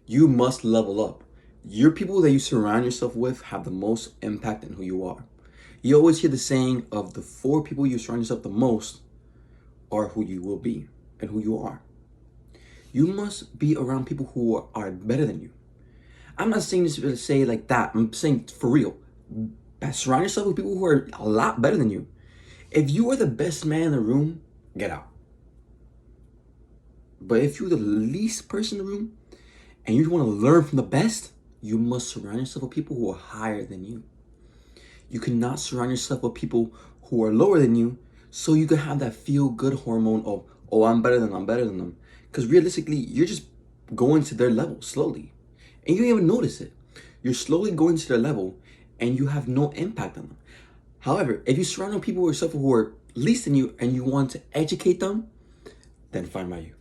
You must level up. Your people that you surround yourself with have the most impact on who you are. You always hear the saying of the four people you surround yourself the most are who you will be and who you are. You must be around people who are better than you. I'm not saying this to say like that. I'm saying for real. Surround yourself with people who are a lot better than you. If you are the best man in the room, get out. But if you're the least person in the room and you want to learn from the best, you must surround yourself with people who are higher than you. You cannot surround yourself with people who are lower than you so you can have that feel good hormone of, oh, I'm better than them. Because realistically, you're just going to their level slowly. And you don't even notice it. You're slowly going to their level and you have no impact on them. However, if you surround people with yourself who are least than you and you want to educate them, then fine by you.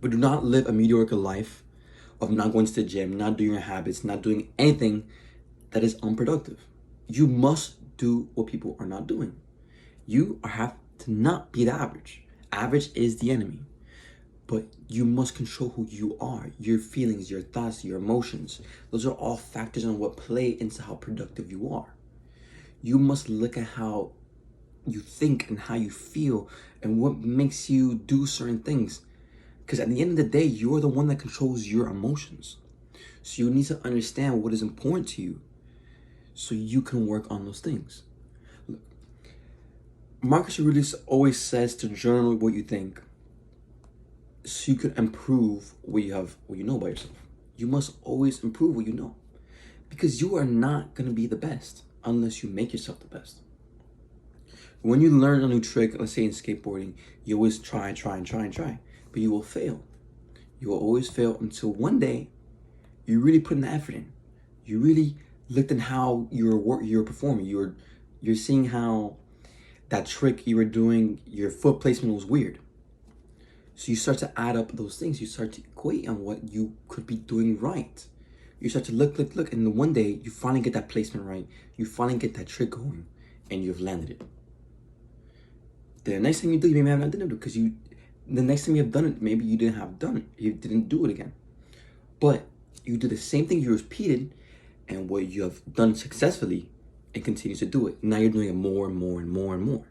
But do not live a mediocre life of not going to the gym, not doing your habits, not doing anything that is unproductive. You must do what people are not doing. You have to not be the average. Average is the enemy. But you must control who you are, your feelings, your thoughts, your emotions. Those are all factors on what play into how productive you are. You must look at how you think and how you feel and what makes you do certain things. Because at the end of the day, you're the one that controls your emotions. So you need to understand what is important to you so you can work on those things. Look, Marcus Aurelius always says to journal what you think so you can improve what you know about yourself. You must always improve what you know. Because you are not going to be the best unless you make yourself the best. When you learn a new trick, let's say in skateboarding, you always try, but you will fail. You will always fail until one day you really put in the effort in. You really looked at how you're performing. You're seeing how that trick you were doing, your foot placement was weird. So you start to add up those things. You start to equate on what you could be doing right. You start to look, and then one day you finally get that placement right. You finally get that trick going, and you've landed it. The next time you do, you may have not done it because the next time you have done it, maybe you didn't have done it. You didn't do it again. But you do the same thing, you repeated, and what you have done successfully, and continue to do it. Now you're doing it more and more and more and more.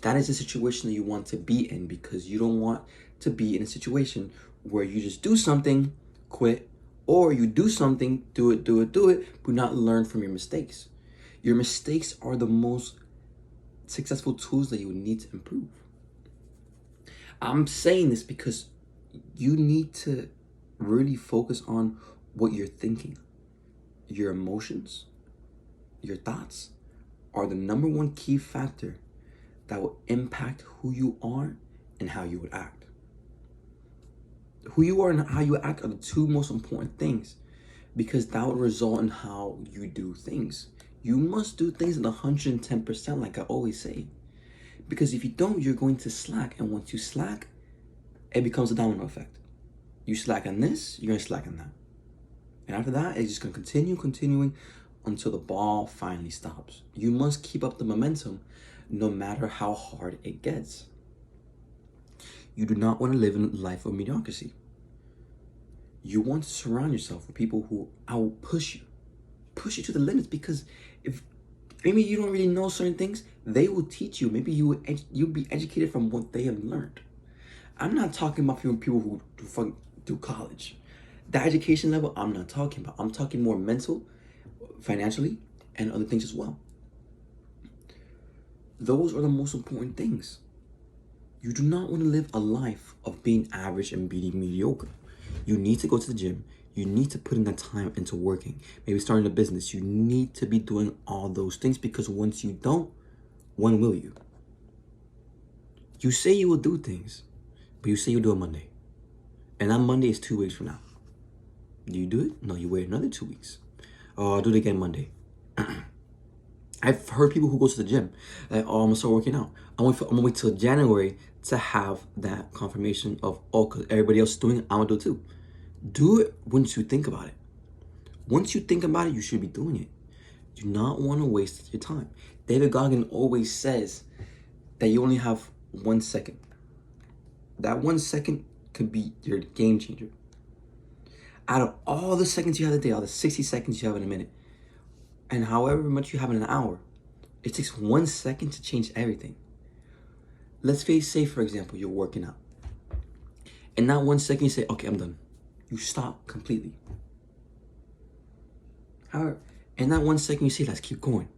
That is the situation that you want to be in because you don't want to be in a situation where you just do something, quit, or you do something, do it, but not learn from your mistakes. Your mistakes are the most successful tools that you need to improve. I'm saying this because you need to really focus on what you're thinking. Your emotions, your thoughts are the number one key factor that will impact who you are and how you would act. Who you are and how you act are the two most important things because that will result in how you do things. You must do things at 110%, like I always say. Because if you don't, you're going to slack. And once you slack, it becomes a domino effect. You slack on this, you're going to slack on that. And after that, it's just going to continuing until the ball finally stops. You must keep up the momentum no matter how hard it gets. You do not want to live in a life of mediocrity. You want to surround yourself with people who out push you to the limits because if maybe you don't really know certain things, they will teach you. Maybe you'll be educated from what they have learned. I'm not talking about people who do college. The education level, I'm not talking about. I'm talking more mental, financially, and other things as well. Those are the most important things. You do not want to live a life of being average and being mediocre. You need to go to the gym. You need to put in that time into working. Maybe starting a business. You need to be doing all those things because once you don't, when will you? You say you will do things, but you say you'll do it Monday. And that Monday is 2 weeks from now. Do you do it? No, you wait another 2 weeks. Oh, I'll do it again Monday. I've heard people who go to the gym, like, oh, I'm gonna start working out. I'm gonna wait till January to have that confirmation of, oh, because everybody else is doing it, I'm gonna do it too. Do it once you think about it. Once you think about it, you should be doing it. Do not want to waste your time. David Goggin always says that you only have 1 second. That 1 second could be your game changer. Out of all the seconds you have a day, all the 60 seconds you have in a minute, and however much you have in an hour, it takes 1 second to change everything. Let's say, for example, you're working out. And not 1 second you say, okay, I'm done. You stop completely. However, in that 1 second you say, let's keep going.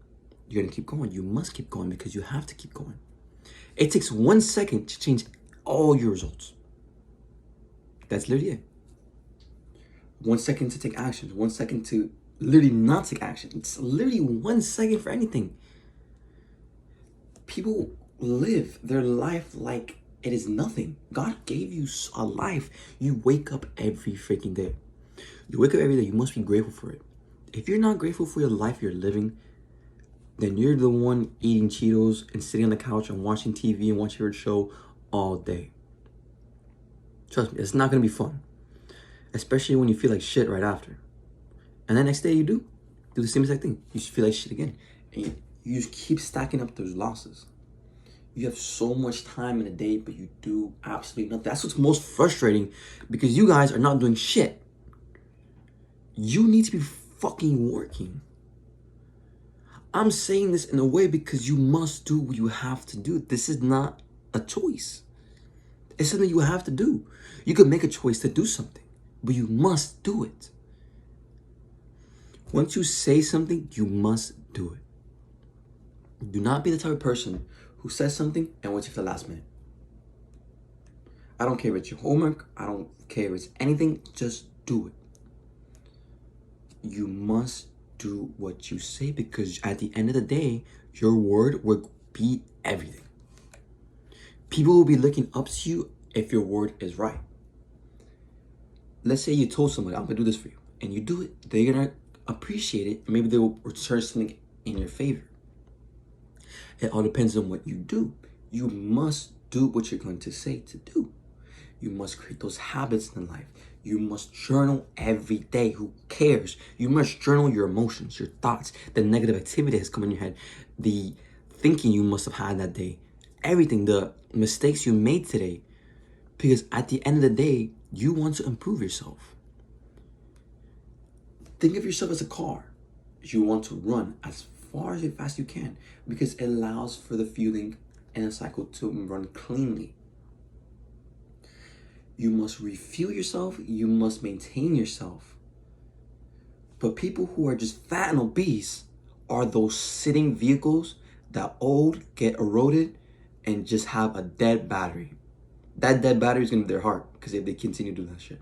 You're gonna keep going. You must keep going because you have to keep going. It takes 1 second to change all your results. That's literally it. 1 second to take action. 1 second to literally not take action. It's literally 1 second for anything. People live their life like it is nothing. God gave you a life. You wake up every freaking day. You wake up every day. You must be grateful for it. If you're not grateful for your life you're living, then you're the one eating Cheetos and sitting on the couch and watching TV and watching your show all day. Trust me, it's not going to be fun. Especially when you feel like shit right after. And the next day you do the same exact thing. You feel like shit again. And you just keep stacking up those losses. You have so much time in a day, but you do absolutely nothing. That's what's most frustrating, because you guys are not doing shit. You need to be fucking working. I'm saying this in a way because you must do what you have to do. This is not a choice. It's something you have to do. You could make a choice to do something, but you must do it. Once you say something, you must do it. Do not be the type of person who says something and waits for the last minute. I don't care if it's your homework. I don't care if it's anything. Just do it. You must do what you say, because at the end of the day, your word will be everything. People will be looking up to you if your word is right. Let's say you told somebody, I'm gonna do this for you, and you do it. They're gonna appreciate it. Maybe they will return something in your favor. It all depends on what you do. You must do what you're going to say to do. You must create those habits in life. You must journal every day. Who cares? You must journal your emotions, your thoughts, the negative activity that has come in your head, the thinking you must have had that day, everything, the mistakes you made today. Because at the end of the day, you want to improve yourself. Think of yourself as a car. You want to run as far as fast you can, because it allows for the fueling and the cycle to run cleanly. You must refuel yourself. You must maintain yourself. But people who are just fat and obese are those sitting vehicles that old, get eroded, and just have a dead battery. That dead battery is going to be their heart, because if they continue to do that shit.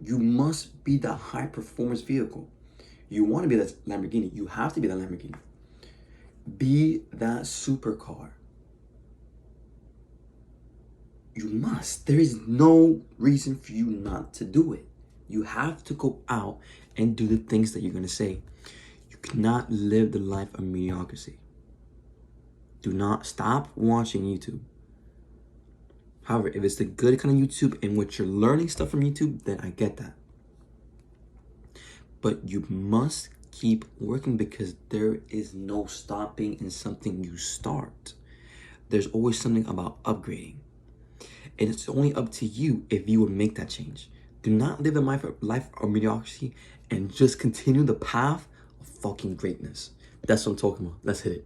You must be that high performance vehicle. You want to be that Lamborghini. You have to be that Lamborghini. Be that supercar. You must. There is no reason for you not to do it. You have to go out and do the things that you're going to say. You cannot live the life of mediocrity. Do not stop watching YouTube. However, if it's the good kind of YouTube in which you're learning stuff from YouTube, then I get that. But you must keep working, because there is no stopping in something you start. There's always something about upgrading. And it's only up to you if you would make that change. Do not live a life of mediocrity and just continue the path of fucking greatness. That's what I'm talking about. Let's hit it.